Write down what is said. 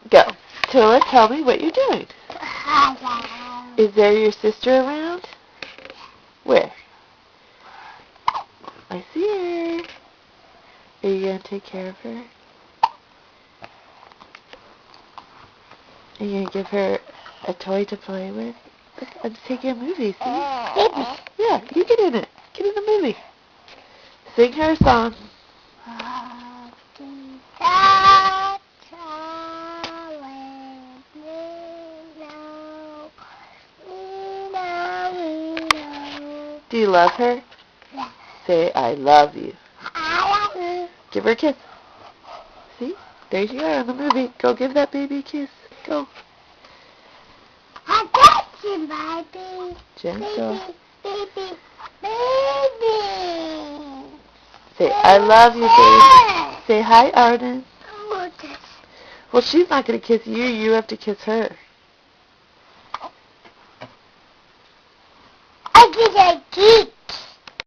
Go. Tula, tell me what you're doing. Is there your sister around? Where? I see her. Are you going to take care of her? Are you going to give her a toy to play with? Look, I'm taking a movie, see? Yeah, you get in it. Get in the movie. Sing her a song. Do you love her? Yeah. Say, I love you. I love you. Give her a kiss. See? There you are in the movie. Go give that baby a kiss. Go. I got you, baby. Gentle. Baby, baby. Say, I love you, baby. Say, hi, Arden. Well, she's not going to kiss you. You have to kiss her. I get a kiss.